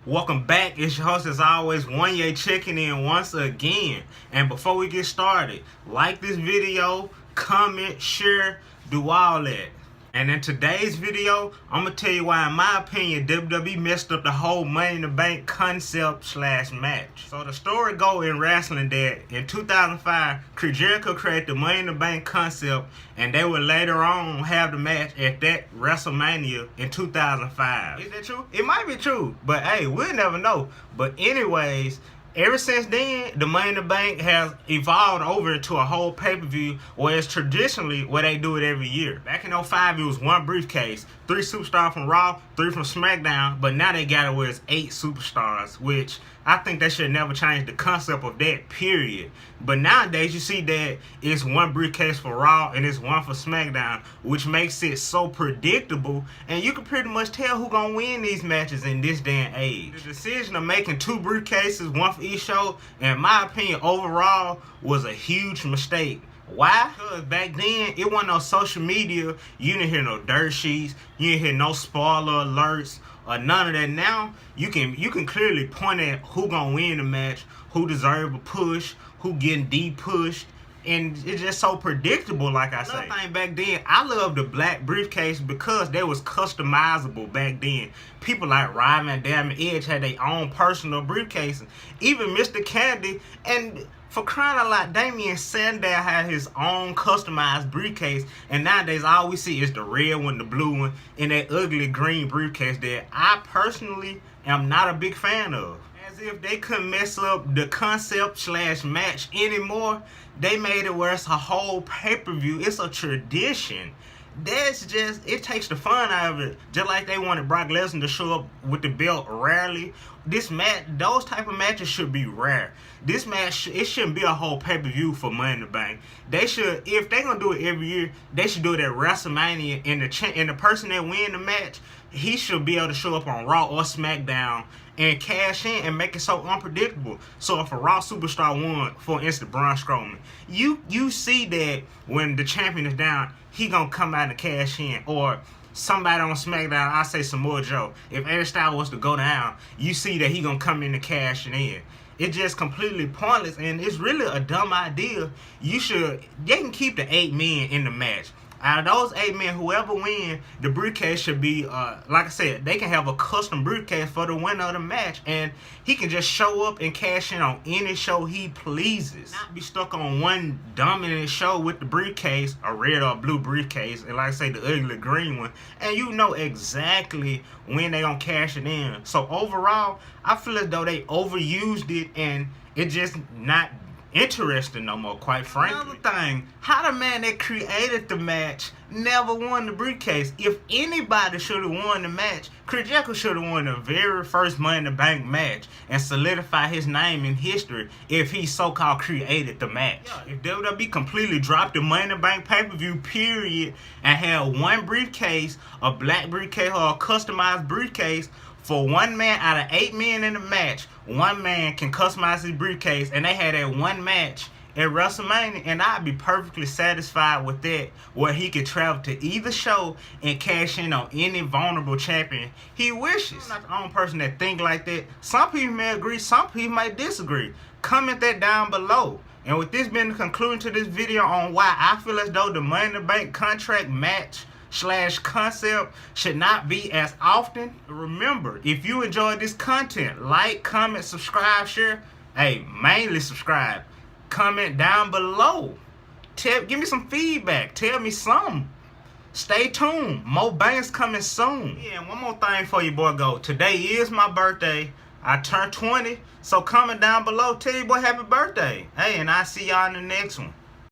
Welcome back. It's your host as always, One Ye, checking in once again. And before we get started, like this video, comment, share, do all that. And in today's video, I'm going to tell you why, in my opinion, WWE messed up the whole Money in the Bank concept / match. So the story go in wrestling that in 2005, Chris Jericho created the Money in the Bank concept, and they would later on have the match at that WrestleMania in 2005. Is that true? It might be true, but hey, we'll never know. But anyways, ever since then, the Money in the Bank has evolved over into a whole pay-per-view where it's traditionally where they do it every year. Back in 05, it was one briefcase, 3 superstars from Raw, 3 from SmackDown, but now they got it where it's 8 superstars, which I think they should never change the concept of that, period. But nowadays, you see that it's one briefcase for Raw and it's one for SmackDown, which makes it so predictable, and you can pretty much tell who's going to win these matches in this day and age. The decision of making 2 briefcases, one for each show, in my opinion, overall, was a huge mistake. Why? Because back then, it wasn't no social media. You didn't hear no dirt sheets. You didn't hear no spoiler alerts or none of that. Now, you can clearly point at who gonna win the match, who deserve a push, who getting de-pushed. And it's just so predictable, like I say. Another thing back then, I loved the black briefcase because they was customizable back then. People like Ryan Van Dam and Edge had their own personal briefcases. Even Mr. Candy, and for crying out loud, Damien Sandow had his own customized briefcase. And nowadays, all we see is the red one, the blue one, and that ugly green briefcase that I personally am not a big fan of. As if they couldn't mess up the concept / match anymore, they made it where it's a whole pay-per-view. It's a tradition. That's just, it takes the fun out of it. Just like they wanted Brock Lesnar to show up with the belt rarely. This match, those type of matches should be rare. This match, it shouldn't be a whole pay-per-view for Money in the Bank. They should, if they're gonna do it every year, they should do it at WrestleMania, and the person that win the match, he should be able to show up on Raw or SmackDown and cash in and make it so unpredictable. So if a Raw superstar won, for instance, Braun Strowman, you see that when the champion is down, he gonna come out and cash in. Or somebody on SmackDown, I say Samoa Joe, if AJ Styles was to go down, you see that he gonna come in and cash it in. It's just completely pointless, and it's really a dumb idea. They can keep the 8 men in the match. Out of those 8 men, whoever win, the briefcase should be, like I said, they can have a custom briefcase for the winner of the match, and he can just show up and cash in on any show he pleases. Not be stuck on one dominant show with the briefcase, a red or blue briefcase, and like I say, the ugly green one, and you know exactly when they gonna cash it in. So overall, I feel as though they overused it, and it just not interesting no more, quite frankly. Another thing, how the man that created the match never won the briefcase? If anybody should have won the match, Chris Jericho should have won the very first Money in the Bank match and solidified his name in history if he so-called created the match. Yeah, if WWE completely dropped the Money in the Bank pay-per-view, period, and had one briefcase, a black briefcase or a customized briefcase, for one man out of 8 men in the match, one man can customize his briefcase, and they had that one match at WrestleMania, and I'd be perfectly satisfied with that, where he could travel to either show and cash in on any vulnerable champion he wishes. I'm not the only person that think like that. Some people may agree, some people might disagree. Comment that down below. And with this being the conclusion to this video on why I feel as though the Money in the Bank contract match / concept should not be as often. Remember, if you enjoyed this content, like, comment, subscribe, share. Hey, mainly subscribe. Comment down below. Give me some feedback. Tell me something. Stay tuned. More bangs coming soon. Yeah, and one more thing for you, boy, go. Today is my birthday. I turned 20, so comment down below. Tell your boy happy birthday. Hey, and I'll see y'all in the next one.